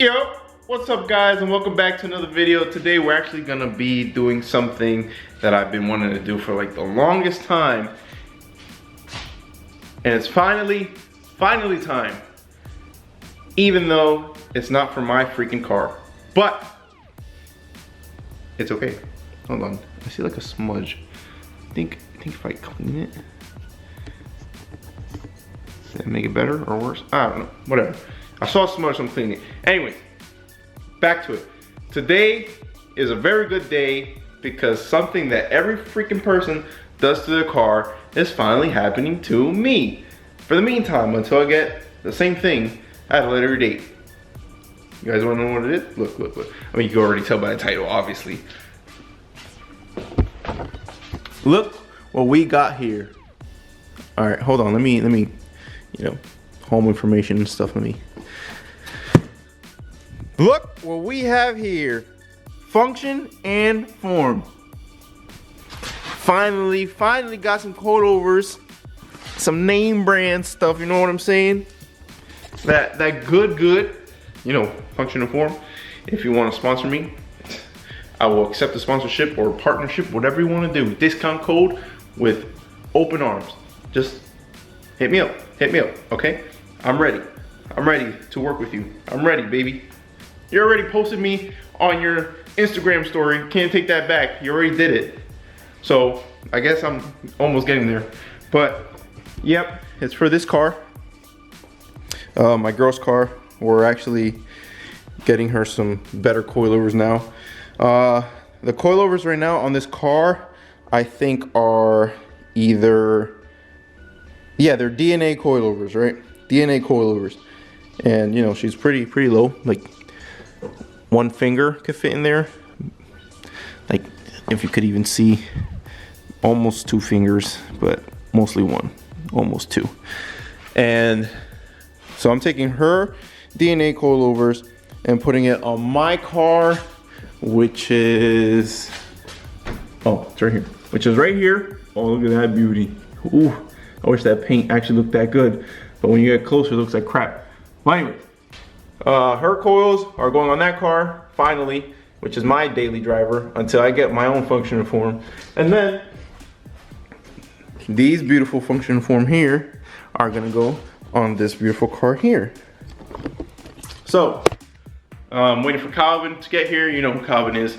Yo, what's up guys, and welcome back to another video. Today we're actually gonna be doing something that I've been wanting to do for like the longest time. And it's finally time. Even though it's not for my freaking car. But it's okay. Hold on. I see like a smudge. I think if I clean it, does that make it better or worse? I don't know. Whatever. I saw a smudge, so I'm cleaning it. Anyways, back to it. Today is a very good day because something that every freaking person does to their car is finally happening to me. For the meantime, until I get the same thing at a later date. You guys wanna know what it is? Look. I mean, you can already tell by the title, obviously. Look what we got here. All right, hold on, let me, you know, home information and stuff, Look what we have here. Function and form. Finally got some coilovers, some name brand stuff, you know what I'm saying? That good, you know, function and form. If you want to sponsor me, I will accept a sponsorship or a partnership, whatever you want to do. Discount code with open arms. Just hit me up, okay? I'm ready to work with you. I'm ready, baby. You already posted me on your Instagram story. Can't take that back. You already did it. So I guess I'm almost getting there. But yep, it's for this car. My girl's car. We're actually getting her some better coilovers now. The coilovers right now on this car, I think are either, yeah, they're DNA coilovers, right? DNA coilovers. And you know, she's pretty low, like one finger could fit in there. Like if you could even see, almost two fingers, but mostly one, almost two. And so I'm taking her DNA coilovers and putting it on my car, which is, oh, it's right here, which is right here. Oh, look at that beauty. Ooh, I wish that paint actually looked that good, but when you get closer, it looks like crap. Well, anyway, her coils are going on that car, finally, which is my daily driver until I get my own function and form. And then these beautiful function and form here are gonna go on this beautiful car here. So, I'm waiting for Calvin to get here. You know who Calvin is.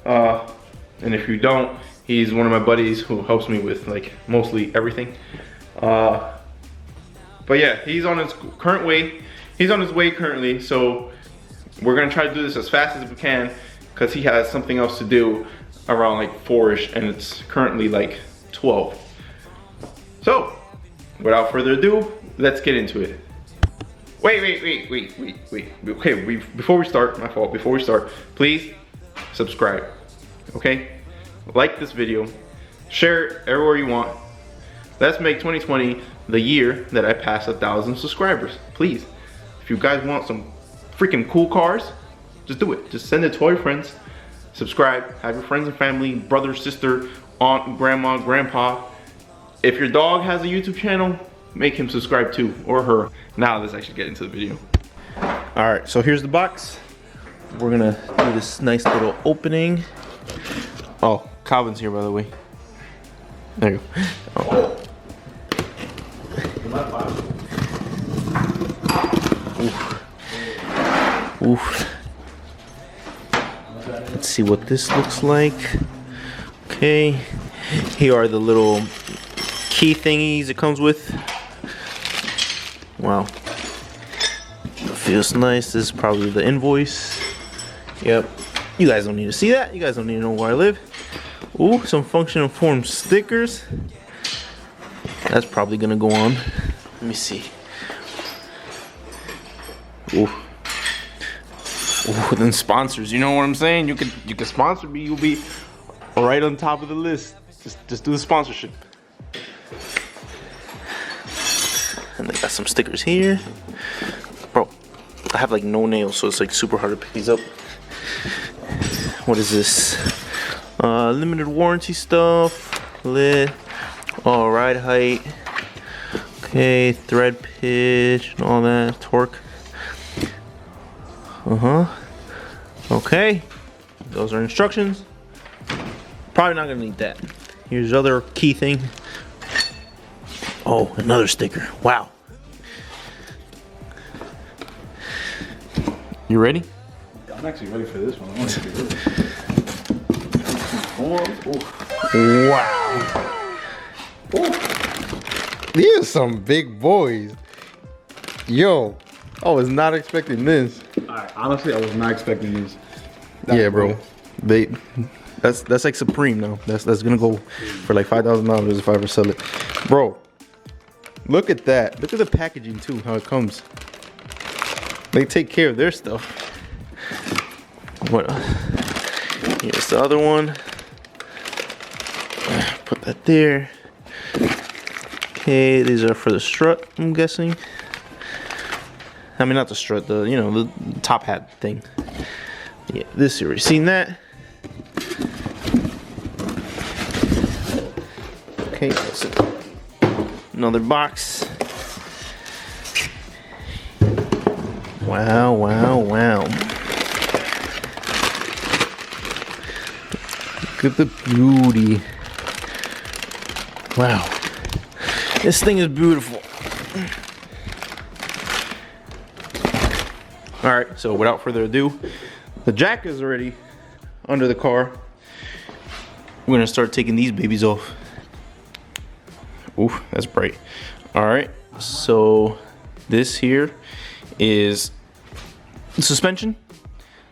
And if you don't, he's one of my buddies who helps me with like mostly everything. But yeah, he's on his current way. He's on his way currently, so we're gonna try to do this as fast as we can because he has something else to do around like 4-ish and it's currently like 12. So, without further ado, let's get into it. Wait. Okay, before we start, my fault, before we start, please subscribe, okay? Like this video, share it everywhere you want. Let's make 2020 the year that I pass 1,000 subscribers, please. If you guys want some freaking cool cars, just do it. Just send it to all your friends. Subscribe, have your friends and family, brother, sister, aunt, grandma, grandpa. If your dog has a YouTube channel, make him subscribe too, or her. Now let's actually get into the video. All right, so here's the box. We're gonna do this nice little opening. Oh, Calvin's here, by the way. There you go. Oh. Oof. Let's see what this looks like. Okay, here are the little key thingies it comes with. Wow, it feels nice. This is probably the invoice. Yep, you guys don't need to see that. You guys don't need to know where I live. Ooh, some function and form stickers. That's probably gonna go on. Let me see. Ooh. Ooh, then sponsors, you know what I'm saying? You could sponsor me, you'll be right on top of the list. Just do the sponsorship. And they got some stickers here. Bro, I have like no nails, so it's like super hard to pick these up. What is this? Limited warranty stuff. Lit. All ride height. Okay, thread pitch and all that. Torque. Okay, those are instructions. Probably not gonna need that. Here's the other key thing. Oh, another sticker. Wow. You ready? I'm actually ready for this one. I want to see Wow. Ooh. These are some big boys. Yo, I was not expecting this. Alright, honestly, I was not expecting these. Yeah, bro. That's like Supreme now. That's gonna go for like $5,000 if I ever sell it, bro. Look at that. Look at the packaging too. How it comes. They take care of their stuff. What? Here's the other one. Put that there. Okay, these are for the strut, I'm guessing. I mean, not the strut, the the top hat thing. Yeah, this you already seen that. Okay, that's it. Another box. Wow, wow, wow. Look at the beauty. Wow. This thing is beautiful. Alright, so without further ado, the jack is already under the car. We're gonna start taking these babies off. Oof, that's bright. Alright, so this here is suspension.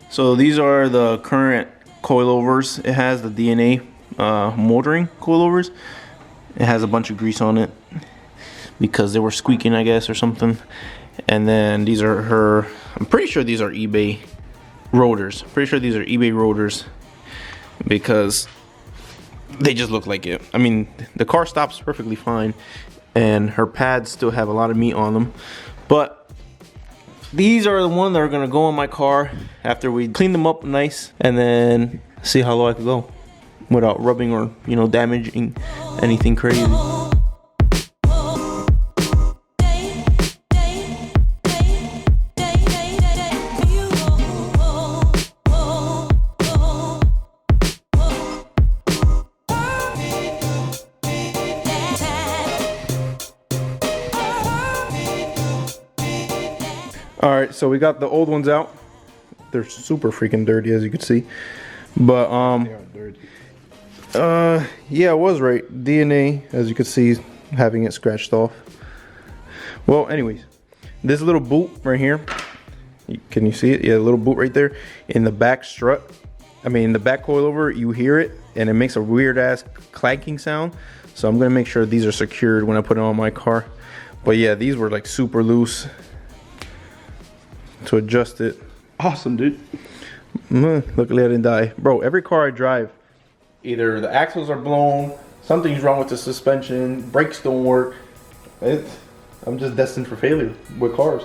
So these are the current coilovers. It has the DNA motoring coilovers. It has a bunch of grease on it because they were squeaking, I guess, or something. And then these are her, I'm pretty sure these are eBay rotors. Pretty sure these are eBay rotors because they just look like it. I mean, the car stops perfectly fine and her pads still have a lot of meat on them. But these are the ones that are gonna go on my car after we clean them up nice and then see how low I can go without rubbing or, damaging anything crazy. All right, so we got the old ones out. They're super freaking dirty, as you can see. But They are dirty. yeah, I was right. DNA, as you can see, having it scratched off. Well, anyways, this little boot right here. Can you see it? Yeah, a little boot right there in the back strut. I mean, the back coilover, you hear it, and it makes a weird ass clanking sound. So I'm gonna make sure these are secured when I put it on my car. But yeah, these were like super loose. To adjust it. Awesome, dude. Luckily I didn't die. Bro, every car I drive, either the axles are blown, something's wrong with the suspension, brakes don't work. I'm just destined for failure with cars.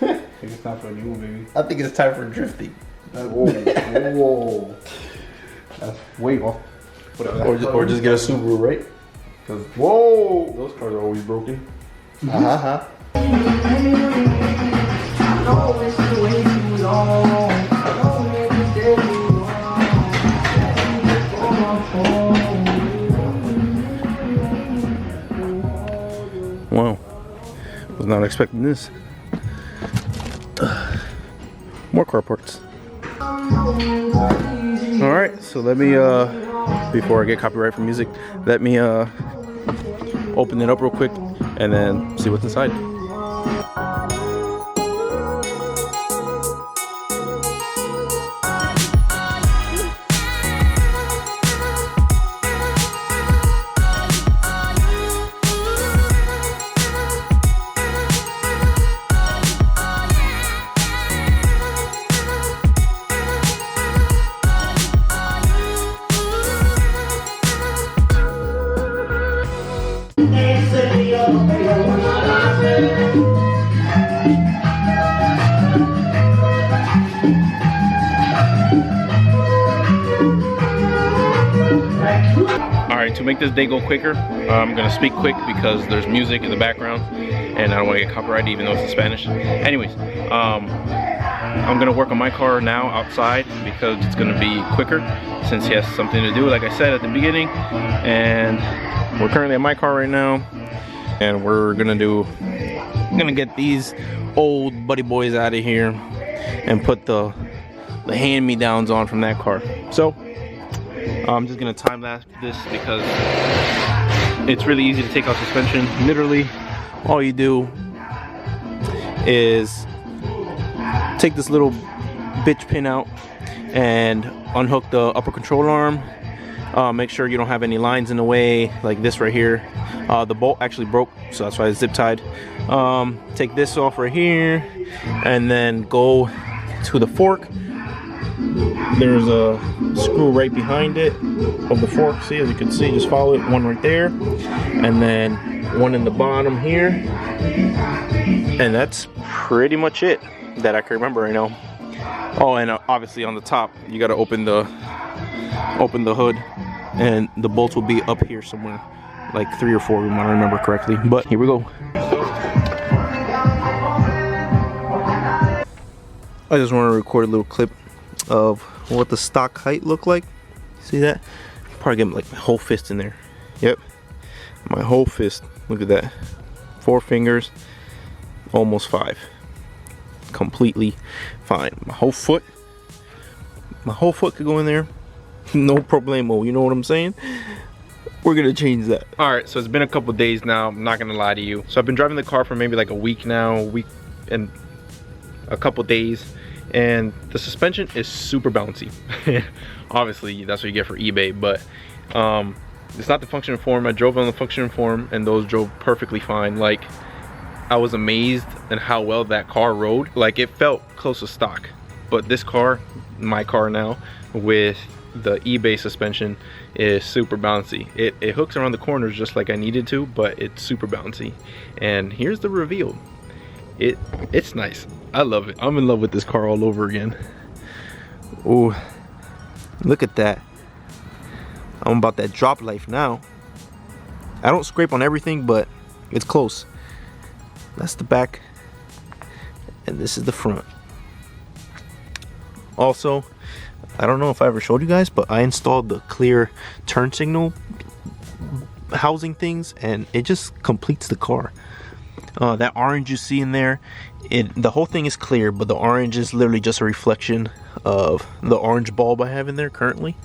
I think it's time for a new one, baby. I think it's time for drifting. Whoa, whoa. That's way off. Or just get a Subaru, right? Because, whoa, those cars are always broken. Wow, was not expecting this. More car parts. All right, so let me before I get copyright for music, let me open it up real quick and then see what's inside. Alright, to make this day go quicker, I'm gonna speak quick because there's music in the background and I don't want to get copyrighted even though it's in Spanish. Anyways, I'm gonna work on my car now outside because it's gonna be quicker since he has something to do, like I said at the beginning. And we're currently at my car right now, and we're gonna get these old buddy boys out of here and put the hand-me-downs on from that car. So I'm just gonna time lapse this because it's really easy to take out suspension. Literally all you do is take this little bitch pin out and unhook the upper control arm. Make sure you don't have any lines in the way, like this right here. The bolt actually broke, so that's why it's zip tied. Take this off right here and then go to the fork. There's a screw right behind it of the fork. See, as you can see, just follow it. One right there, and then one in the bottom here. And that's pretty much it that I can remember right now. Oh, and obviously on the top, you gotta open the hood, and the bolts will be up here somewhere, like 3 or 4 of them, I don't remember correctly. But here we go. I just want to record a little clip of what the stock height looked like. See that? Probably get like my whole fist in there. Yep, my whole fist. Look at that. 4 fingers, almost 5. Completely fine. My whole foot could go in there. No problemo, you know what I'm saying? We're gonna change that. All right, so it's been a couple days now, I'm not gonna lie to you. So I've been driving the car for maybe like a week now, a week and a couple days, and the suspension is super bouncy. Obviously, that's what you get for eBay, but it's not the function form. I drove on the function form, and those drove perfectly fine. Like, I was amazed at how well that car rode. Like, it felt close to stock. But this car, my car now, with the eBay suspension, is super bouncy. It hooks around the corners just like I needed to, but it's super bouncy. And here's the reveal. It's nice. I love it. I'm in love with this car all over again. Oh, look at that. I'm about that drop life now. I don't scrape on everything, but it's close. That's the back, and this is the front. Also, I don't know if I ever showed you guys, but I installed the clear turn signal housing things, and it just completes the car. That orange you see in there, the whole thing is clear, but the orange is literally just a reflection of the orange bulb I have in there currently.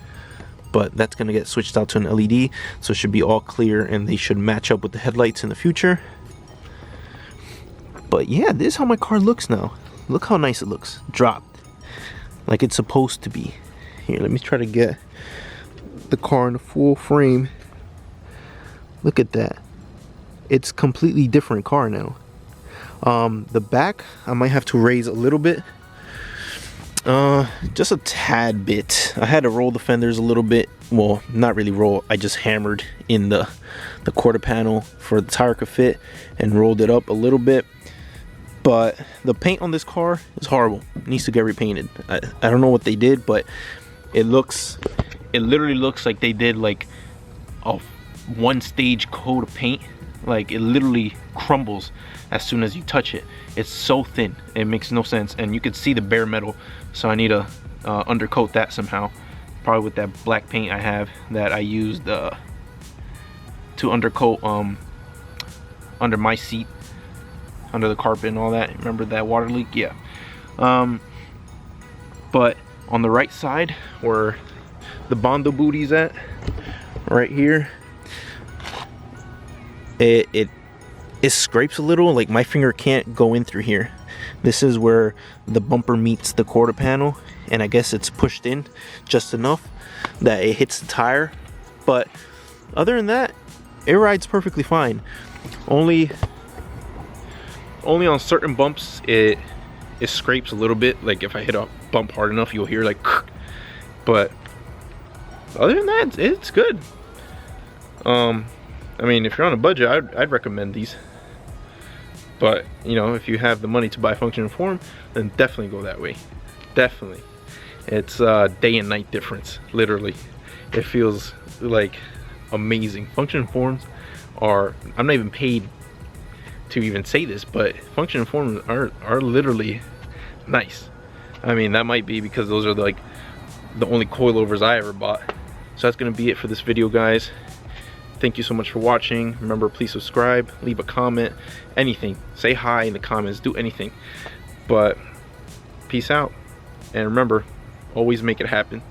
But that's gonna get switched out to an LED, so it should be all clear, and they should match up with the headlights in the future. But yeah, this is how my car looks now. Look how nice it looks, dropped like it's supposed to be. Here, let me try to get the car in the full frame. Look at that. It's completely different car now. The back I might have to raise a little bit, just a tad bit. I had to roll the fenders a little bit. Well, not really roll, I just hammered in the quarter panel for the tire could fit and rolled it up a little bit. But the paint on this car is horrible. It needs to get repainted. I don't know what they did, but it literally looks like they did like a 1-stage coat of paint. Like, it literally crumbles as soon as you touch it. It's so thin, it makes no sense. And you can see the bare metal, so I need to undercoat that somehow, probably with that black paint I have that I used to undercoat under my seat, under the carpet and all that. Remember that water leak? Yeah. But on the right side, where the Bondo booty's at, right here, it scrapes a little. Like, my finger can't go in through here. This is where the bumper meets the quarter panel, and I guess it's pushed in just enough that it hits the tire. But other than that, it rides perfectly fine. Only on certain bumps it scrapes a little bit. Like, if I hit a bump hard enough, you'll hear like but other than that, it's good. I mean, if you're on a budget, I'd recommend these. But, you know, if you have the money to buy function and form, then definitely go that way. Definitely. It's a day and night difference, literally. It feels like amazing. Function and forms are, I'm not even paid to even say this, but function and forms are literally nice. I mean, that might be because those are like the only coilovers I ever bought. So that's gonna be it for this video, guys. Thank you so much for watching. Remember, please subscribe, leave a comment, anything. Say hi in the comments, do anything. But peace out. And remember, always make it happen.